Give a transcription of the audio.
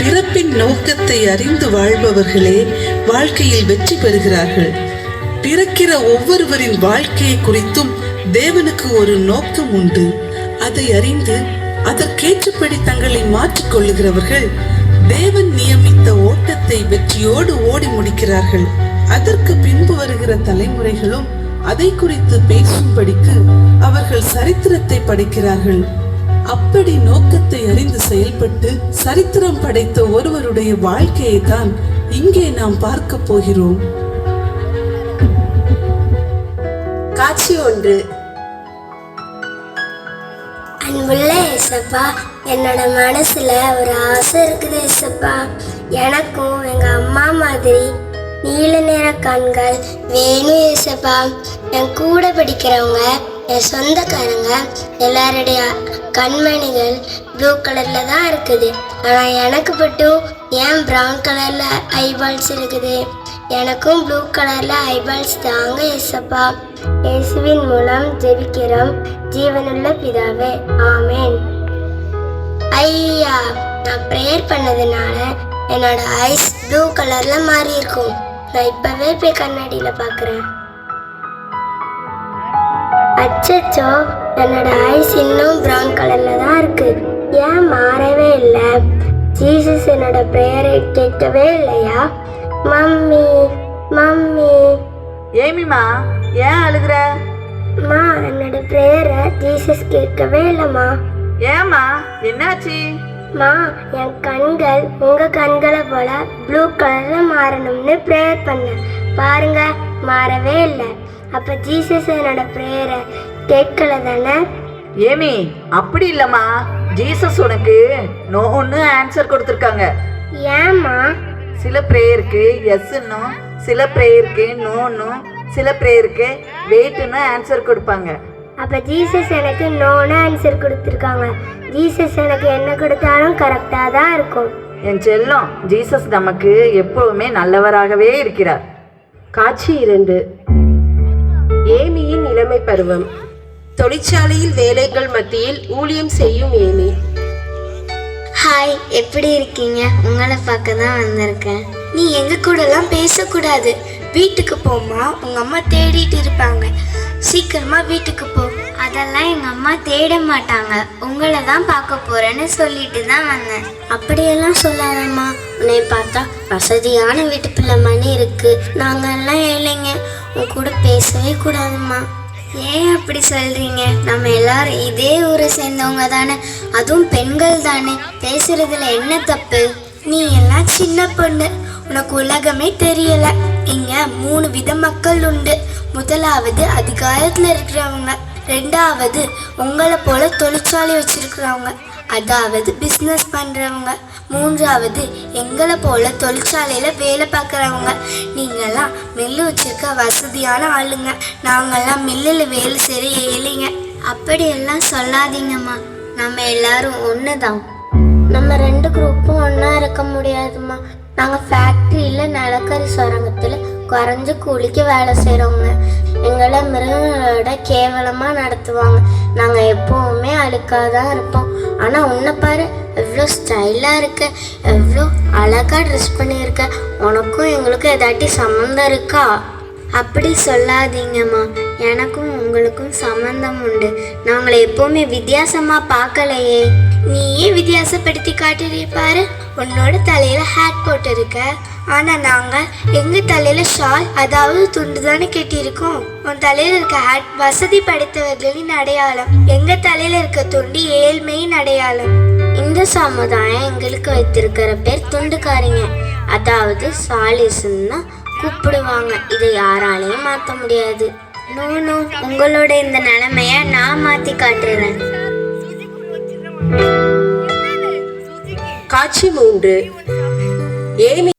பிறப்பின் நோக்கத்தை அறிந்து வாழ்பவர்களே வாழ்க்கையில் வெற்றி பெறுகிறார்கள். பிறக்கிற ஒவ்வொருவரின் வாழ்க்கையை குறித்தும் தேவனுக்கு ஒரு நோக்கம் உண்டு. அதை அறிந்து அதற்கேற்றபடி தங்களை மாற்றிக் கொள்ளுகிறவர்கள் தேவன் நியமித்த ஓட்டத்தை வெற்றியோடு ஓடி முடிக்கிறார்கள். அதற்கு பின்பு வருகிற தலைமுறைகளும் அதை குறித்து பேசும்படிக்கு அவர்கள் சரித்திரத்தை படைக்கிறார்கள். அப்படி நோக்கத்தை அறிந்து செயல்பட்டு சரித்திரம் படைத்த ஒருவருடைய வாழ்க்கையை தான் இங்கே நாம் பார்க்க போகிறோம். காட்சி 1. அன்புள்ள ஏசப்பா, என்னோட மனசுல ஒரு ஆசை இருக்குது ஏசப்பா. எனக்கும் எங்க அம்மா மாதிரி நீல நிற கண்கள் வேணும் ஏசப்பா. என் கூட படிக்கிறவங்க, என் சொந்தக்காரங்க எல்லாருடைய கண்மணிகள் ப்ளூ கலர்ல தான் இருக்குது. ஆனா எனக்கு மட்டும் ஏன் ப்ரௌன் கலர்ல ஐபால்ஸ் இருக்குது? எனக்கும் ப்ளூ கலர்ல ஐபால்ஸ் தாங்க ஏசப்பா. இயேசுவின் மூலம் ஜெபிக்கிறோம் ஜீவனுள்ள பிதாவே, ஆமேன். ஐயா, நான் ப்ரேயர் பண்ணதுனால என்னோட ஐஸ் ப்ளூ கலர்ல மாறி இருக்கும். நான் இப்பவே போய் கண்ணாடியில பாக்குறேன். அச்சச்சோ, என்னோட ஐஸ் இன்னும் ப்ரௌன் கலர்ல தான் இருக்கு. ஏன் மாறவே இல்லை? ஜீசஸ் என்னோட ப்ரேயரை கேட்கவே இல்லையா? Mummy mummy. ஏமிமா, ஏன் அழுகுற? மா, என்னோட ப்ரேயரை ஜீசஸ் கேட்கவே இல்லைம்மா. ஏமா, என்னாச்சு? மா, என் கண்கள் உங்க கண்களை போல ப்ளூ கலர்ல மாறணும்னு ப்ரேயர் பண்ணேன். பாருங்க, மாறவே இல்லை. அப்ப ஜீசஸ் என்னோட ப்ரேயரை கேட்கல தானே? ஏமி, அப்படி இல்லம்மா. ஜீசஸ் உனக்கு நோன்னு ஆன்சர் கொடுத்துருக்காங்க. ஏம்மா? சில ப்ரேயருக்கு எஸ்ன்னும், சில ப்ரேயருக்கு நோன்னும், சில ப்ரேயருக்கு வெயிட்னு ஆன்சர் கொடுப்பாங்க. அப்ப ஜீசஸ் எனக்கு நோன்னு ஆன்சர் கொடுத்துருக்காங்க. ஜீசஸ் எனக்கு என்ன கொடுத்தாலும் கரெக்டா தான் இருக்கும். என் செல்லம், ஜீசஸ் நமக்கு எப்பவுமே நல்லவராகவே இருக்கிறார். காட்சி 2. ஏமியின் இளமை பருவம். தொழிற்சாலையில் வேலைகள் மத்தியில் ஊழியம் செய்யும் ஏமி. ஹாய், எப்படி இருக்கீங்க? உங்களை பார்க்க தான் வந்திருக்கேன். நீ எங்க கூடலாம் பேசக்கூடாது. வீட்டுக்கு போமா, உங்க அம்மா தேடிட்டு இருப்பாங்க. சீக்கிரமா வீட்டுக்கு போ. அதெல்லாம் எங்க அம்மா தேட மாட்டாங்க. உங்களை தான் பார்க்க போறேன்னு சொல்லிட்டு தான் வந்தேன். அப்படியெல்லாம் சொல்லாதம்மா. உன்னை பார்த்தா வசதியான வீட்டு பிள்ளை மணி இருக்கு. நாங்கெல்லாம் ஏழைங்க. உன் கூட பேசவே கூடாதும்மா. ஏன் அப்படி சொல்றீங்க? நம்ம எல்லாரும் இதே ஊரை சேர்ந்தவங்க தானே, அதுவும் பெண்கள் தானே. பேசுறதுல என்ன தப்பு? நீ எல்லாம் சின்ன பொண்ணு, உனக்கு உலகமே தெரியல. இங்க 3 வித மக்கள் உண்டு. முதலாவது அதிகாரத்துல இருக்கிறவங்க, 2வது உங்களை போல தொழிற்சாலை வச்சிருக்கிறவங்க, அதாவது பிஸ்னஸ் பண்றவங்க, 3வது எங்களை போல தொழிற்சாலையில வேலை பார்க்குறவங்க. நீங்கெல்லாம் மில்லு வச்சிருக்க வசதியான ஆளுங்க. நாங்கெல்லாம் மில்லில் வேலை செய்ய ஏழைங்க. அப்படியெல்லாம் சொல்லாதீங்கம்மா. நம்ம எல்லாரும் ஒன்று தான். நம்ம 2 குரூப்பும் ஒன்றா இருக்க முடியாதும்மா. நாங்கள் ஃபேக்ட்ரியில் நிலக்கரி சுரங்கத்தில் குறைஞ்ச கூலிக்கு வேலை செய்கிறோங்க. எங்களை மிருகங்களோட கேவலமாக நடத்துவாங்க. நாங்கள் எப்போவுமே அழுக்காக தான் இருப்போம். ஆனால் உன்னை பாரு, எவ்வளோ ஸ்டைலாக இருக்க, எவ்வளோ அழகாக ட்ரெஸ் பண்ணியிருக்க. உனக்கும் எங்களுக்கும் ஏதாட்டி சம்மந்தம் இருக்கா? அப்படி சொல்லாதீங்கம்மா. எனக்கும் உங்களுக்கும் சம்மந்தம் உண்டு. நாங்களை எப்போவுமே வித்தியாசமாக பார்க்கலையே. நீயே வித்தியாசப்படுத்தி காட்டியிருப்பாரு. உன்னோட தலையில் ஹேட் போட்டு இருக்க. ஆனால் நாங்கள் எங்கள் தலையில் ஷால், அதாவது துண்டு தானே கட்டியிருக்கோம். உன் தலையில் இருக்க ஹேட் வசதி படைத்தவர்களின் அடையாளம். எங்கள் தலையில் இருக்க துண்டு ஏழ்மையின் அடையாளம். இந்த சமுதாயம் எங்களுக்கு வைத்திருக்கிற பேர் துண்டுக்காரிங்க, அதாவது சாலிஸ்ன்னு கூப்பிடுவாங்க. இதை யாராலையும் மாற்ற முடியாது. நோ, உங்களோட இந்த நிலைமைய நான் மாற்றி காட்டுறேன். காட்சி 3. ஏமி